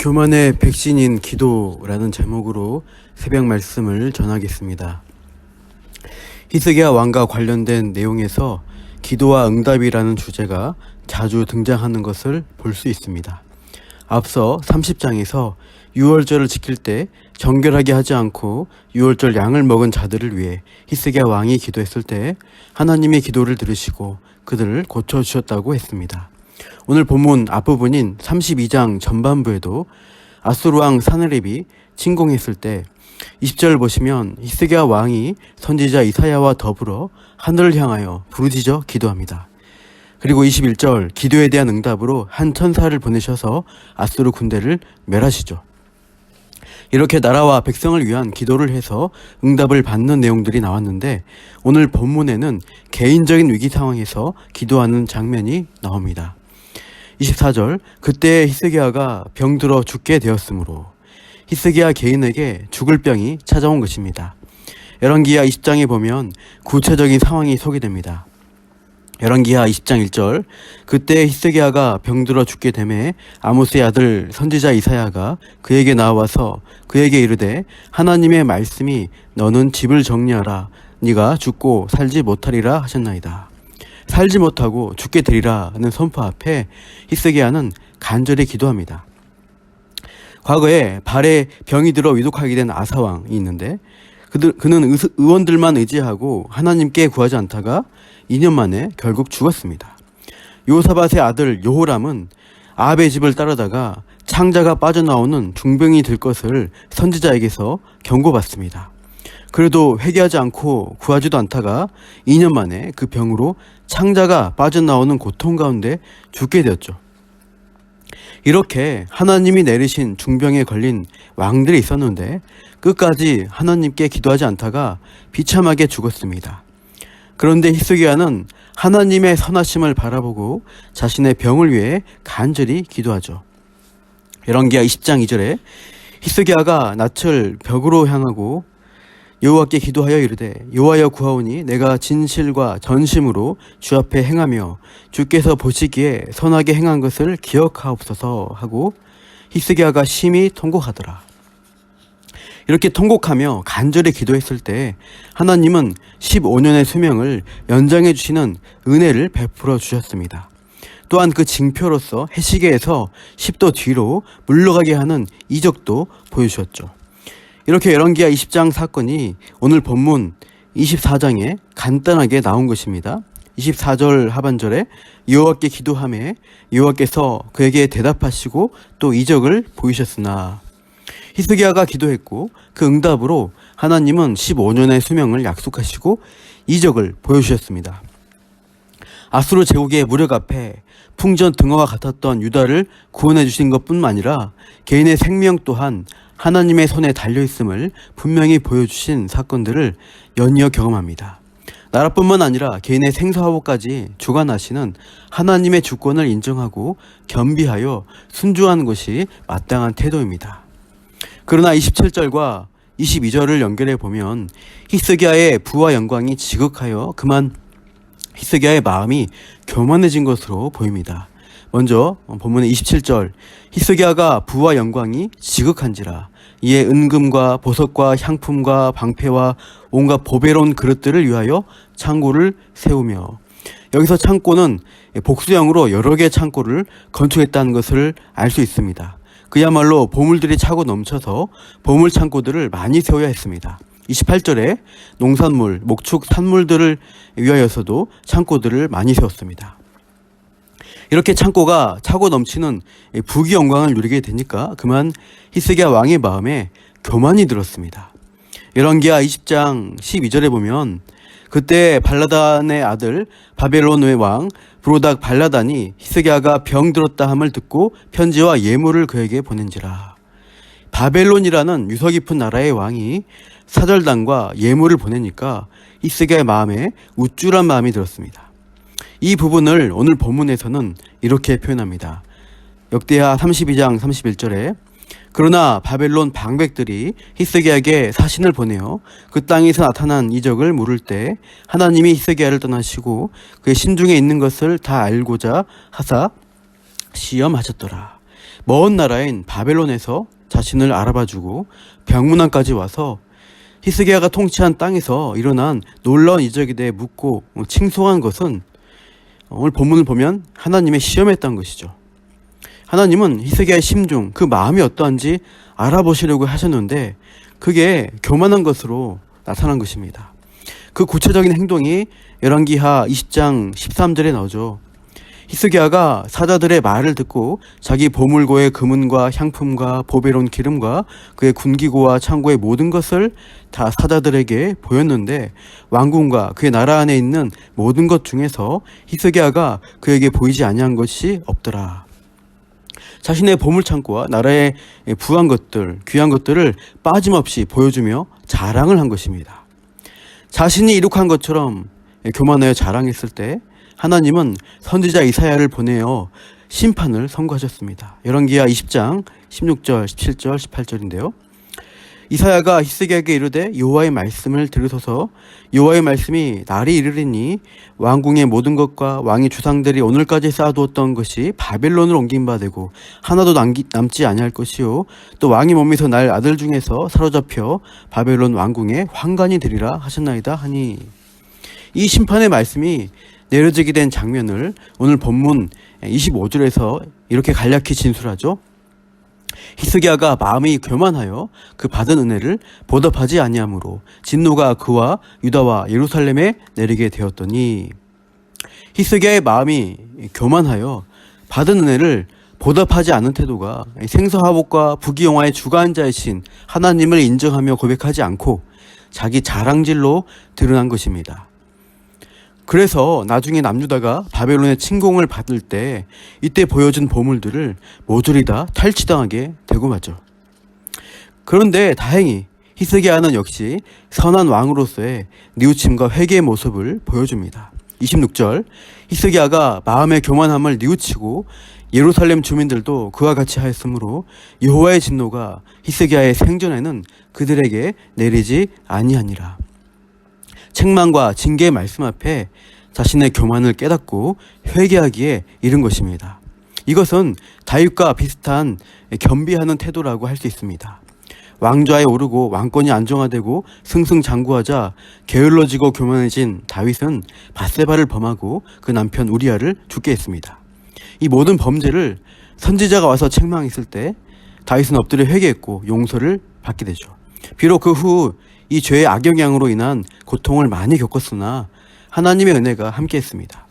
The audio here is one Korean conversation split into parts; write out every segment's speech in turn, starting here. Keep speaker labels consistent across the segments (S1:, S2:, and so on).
S1: 교만의 백신인 기도라는 제목으로 새벽 말씀을 전하겠습니다. 히스기야 왕과 관련된 내용에서 기도와 응답이라는 주제가 자주 등장하는 것을 볼 수 있습니다. 앞서 30장에서 유월절을 지킬 때 정결하게 하지 않고 유월절 양을 먹은 자들을 위해 히스기야 왕이 기도했을 때 하나님의 기도를 들으시고 그들을 고쳐주셨다고 했습니다. 오늘 본문 앞부분인 32장 전반부에도 아수르 왕 사느립이 침공했을 때 20절 보시면 히스기야 왕이 선지자 이사야와 더불어 하늘을 향하여 부르짖어 기도합니다. 그리고 21절 기도에 대한 응답으로 한 천사를 보내셔서 아수르 군대를 멸하시죠. 이렇게 나라와 백성을 위한 기도를 해서 응답을 받는 내용들이 나왔는데 오늘 본문에는 개인적인 위기 상황에서 기도하는 장면이 나옵니다. 24절 그때 히스기야가 병들어 죽게 되었으므로 히스기야 개인에게 죽을 병이 찾아온 것입니다. 열왕기하 20장에 보면 구체적인 상황이 소개됩니다. 열왕기하 20장 1절 그때 히스기야가 병들어 죽게 되매 아모스의 아들 선지자 이사야가 그에게 나와서 그에게 이르되 하나님의 말씀이 너는 집을 정리하라 네가 죽고 살지 못하리라 하셨나이다. 살지 못하고 죽게 되리라는 선포 앞에 히스기야는 간절히 기도합니다. 과거에 발에 병이 들어 위독하게 된 아사왕이 있는데 그는 의원들만 의지하고 하나님께 구하지 않다가 2년 만에 결국 죽었습니다. 요사밧의 아들 요호람은 아합의 집을 따르다가 창자가 빠져나오는 중병이 될 것을 선지자에게서 경고받습니다. 그래도 회개하지 않고 구하지도 않다가 2년 만에 그 병으로 창자가 빠져나오는 고통 가운데 죽게 되었죠. 이렇게 하나님이 내리신 중병에 걸린 왕들이 있었는데 끝까지 하나님께 기도하지 않다가 비참하게 죽었습니다. 그런데 히스기야는 하나님의 선하심을 바라보고 자신의 병을 위해 간절히 기도하죠. 열왕기하 20장 2절에 히스기야가 낯을 벽으로 향하고 여호와께 기도하여 이르되 여호와여 구하오니 내가 진실과 전심으로 주 앞에 행하며 주께서 보시기에 선하게 행한 것을 기억하옵소서 하고 히스기야가 심히 통곡하더라. 이렇게 통곡하며 간절히 기도했을 때 하나님은 15년의 수명을 연장해 주시는 은혜를 베풀어 주셨습니다. 또한 그 징표로서 해시계에서 10도 뒤로 물러가게 하는 이적도 보여주셨죠. 이렇게 열왕기하 20장 사건이 오늘 본문 24장에 간단하게 나온 것입니다. 24절 하반절에 여호와께 기도하매 여호와께서 그에게 대답하시고 또 이적을 보이셨으나 히스기야가 기도했고 그 응답으로 하나님은 15년의 수명을 약속하시고 이적을 보여주셨습니다. 아수르 제국의 무력 앞에 풍전등화와 같았던 유다를 구원해 주신 것뿐만 아니라 개인의 생명 또한 하나님의 손에 달려있음을 분명히 보여주신 사건들을 연이어 경험합니다. 나라뿐만 아니라 개인의 생사화복까지 주관하시는 하나님의 주권을 인정하고 겸비하여 순종하는 것이 마땅한 태도입니다. 그러나 27절과 22절을 연결해 보면 히스기야의 부와 영광이 지극하여 그만 히스기야의 마음이 교만해진 것으로 보입니다. 먼저 본문의 27절 히스기야가 부와 영광이 지극한지라 이에 은금과 보석과 향품과 방패와 온갖 보배로운 그릇들을 위하여 창고를 세우며 여기서 창고는 복수형으로 여러 개의 창고를 건축했다는 것을 알 수 있습니다. 그야말로 보물들이 차고 넘쳐서 보물 창고들을 많이 세워야 했습니다. 28절에 농산물, 목축, 산물들을 위하여서도 창고들을 많이 세웠습니다. 이렇게 창고가 차고 넘치는 부귀 영광을 누리게 되니까 그만 히스기야 왕의 마음에 교만이 들었습니다. 열왕기하 20장 12절에 보면 그때 발라단의 아들 바벨론의 왕 브로닥 발라단이 히스기야가 병들었다 함을 듣고 편지와 예물을 그에게 보낸지라. 바벨론이라는 유서 깊은 나라의 왕이 사절단과 예물을 보내니까 히스기야의 마음에 우쭐한 마음이 들었습니다. 이 부분을 오늘 본문에서는 이렇게 표현합니다. 역대하 32장 31절에 그러나 바벨론 방백들이 히스기야에게 사신을 보내어 그 땅에서 나타난 이적을 물을 때 하나님이 히스기야를 떠나시고 그의 심중에 있는 것을 다 알고자 하사 시험하셨더라. 먼 나라인 바벨론에서 자신을 알아봐주고 병문안까지 와서 히스기야가 통치한 땅에서 일어난 놀라운 이적에 대해 묻고 칭송한 것은 오늘 본문을 보면 하나님의 시험이었다는 것이죠. 하나님은 히스기야의 심중, 그 마음이 어떠한지 알아보시려고 하셨는데 그게 교만한 것으로 나타난 것입니다. 그 구체적인 행동이 열왕기하 20장 13절에 나오죠. 히스기야가 사자들의 말을 듣고 자기 보물고의 금은과 향품과 보배로운 기름과 그의 군기고와 창고의 모든 것을 다 사자들에게 보였는데 왕궁과 그의 나라 안에 있는 모든 것 중에서 히스기야가 그에게 보이지 아니한 것이 없더라. 자신의 보물창고와 나라의 부한 것들, 귀한 것들을 빠짐없이 보여주며 자랑을 한 것입니다. 자신이 이룩한 것처럼 교만하여 자랑했을 때 하나님은 선지자 이사야를 보내어 심판을 선고하셨습니다. 열왕기하 20장 16절, 17절, 18절인데요. 이사야가 히스기야에게 이르되 여호와의 말씀을 들으소서. 여호와의 말씀이 날이 이르리니 왕궁의 모든 것과 왕의 주상들이 오늘까지 쌓아두었던 것이 바벨론으로 옮긴 바 되고 하나도 남지 아니할 것이요 또 왕의 몸에서 날 아들 중에서 사로잡혀 바벨론 왕궁의 환관이 되리라 하셨나이다 하니, 이 심판의 말씀이 내려지게 된 장면을 오늘 본문 25절에서 이렇게 간략히 진술하죠. 히스기야가 마음이 교만하여 그 받은 은혜를 보답하지 아니하므로 진노가 그와 유다와 예루살렘에 내리게 되었더니, 히스기야의 마음이 교만하여 받은 은혜를 보답하지 않은 태도가 생사화복과 부귀영화의 주관자이신 하나님을 인정하며 고백하지 않고 자기 자랑질로 드러난 것입니다. 그래서 나중에 남유다가 바벨론의 침공을 받을 때 이때 보여준 보물들을 모조리 다 탈취당하게 되고 말죠. 그런데 다행히 히스기야는 역시 선한 왕으로서의 뉘우침과 회개의 모습을 보여줍니다. 26절, 히스기야가 마음의 교만함을 뉘우치고 예루살렘 주민들도 그와 같이 하였으므로 여호와의 진노가 히스기야의 생전에는 그들에게 내리지 아니하니라. 책망과 징계의 말씀 앞에 자신의 교만을 깨닫고 회개하기에 이른 것입니다. 이것은 다윗과 비슷한 겸비하는 태도라고 할 수 있습니다. 왕좌에 오르고 왕권이 안정화되고 승승장구하자 게을러지고 교만해진 다윗은 밧세바를 범하고 그 남편 우리아를 죽게 했습니다. 이 모든 범죄를 선지자가 와서 책망했을 때 다윗은 엎드려 회개했고 용서를 받게 되죠. 비록 그 후 이 죄의 악영향으로 인한 고통을 많이 겪었으나 하나님의 은혜가 함께했습니다.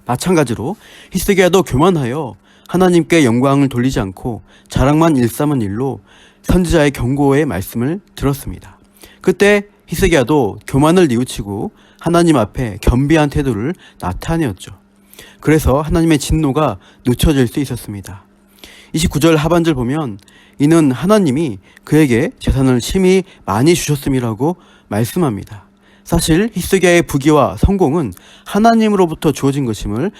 S1: 마찬가지로 히스기야도 교만하여 하나님께 영광을 돌리지 않고 자랑만 일삼은 일로 선지자의 경고의 말씀을 들었습니다. 그때 히스기야도 교만을 뉘우치고 하나님 앞에 겸비한 태도를 나타내었죠. 그래서 하나님의 진노가 늦춰질 수 있었습니다. 29절 하반절 보면 이는 하나님이 그에게 재산을 심히 많이 주셨음이라고 말씀합니다. 사실 히스기야의 부귀와 성공은 하나님으로부터 주어진 것임을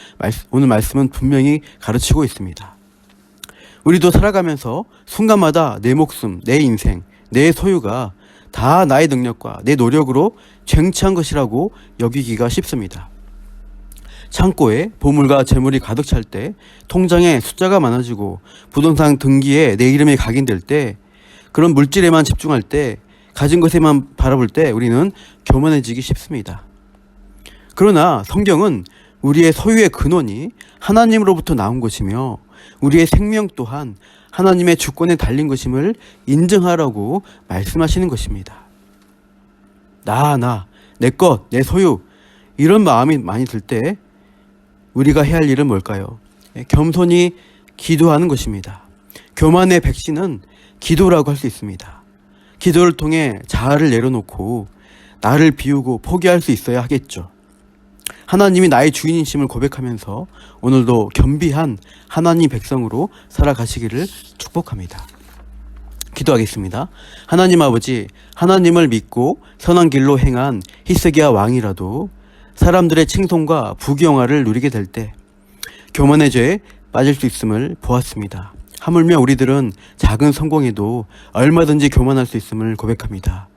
S1: 오늘 말씀은 분명히 가르치고 있습니다. 우리도 살아가면서 순간마다 내 목숨, 내 인생, 내 소유가 다 나의 능력과 내 노력으로 쟁취한 것이라고 여기기가 쉽습니다. 창고에 보물과 재물이 가득 찰 때, 통장에 숫자가 많아지고 부동산 등기에 내 이름이 각인될 때, 그런 물질에만 집중할 때, 가진 것에만 바라볼 때 우리는 교만해지기 쉽습니다. 그러나 성경은 우리의 소유의 근원이 하나님으로부터 나온 것이며 우리의 생명 또한 하나님의 주권에 달린 것임을 인정하라고 말씀하시는 것입니다. 내 것, 내 소유, 이런 마음이 많이 들 때 우리가 해야 할 일은 뭘까요? 겸손히 기도하는 것입니다. 교만의 백신은 기도라고 할 수 있습니다. 기도를 통해 자아를 내려놓고 나를 비우고 포기할 수 있어야 하겠죠. 하나님이 나의 주인이심을 고백하면서 오늘도 겸비한 하나님 백성으로 살아가시기를 축복합니다. 기도하겠습니다. 하나님 아버지, 하나님을 믿고 선한 길로 행한 히스기야 왕이라도 사람들의 칭송과 부귀영화를 누리게 될 때 교만의 죄에 빠질 수 있음을 보았습니다. 하물며 우리들은 작은 성공에도 얼마든지 교만할 수 있음을 고백합니다.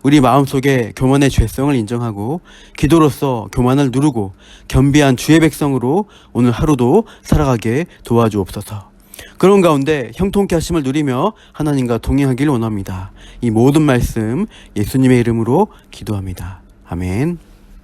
S1: 우리 마음속에 교만의 죄성을 인정하고 기도로서 교만을 누르고 겸비한 주의 백성으로 오늘 하루도 살아가게 도와주옵소서. 그런 가운데 형통케 하심을 누리며 하나님과 동행하기를 원합니다. 이 모든 말씀 예수님의 이름으로 기도합니다. 아멘.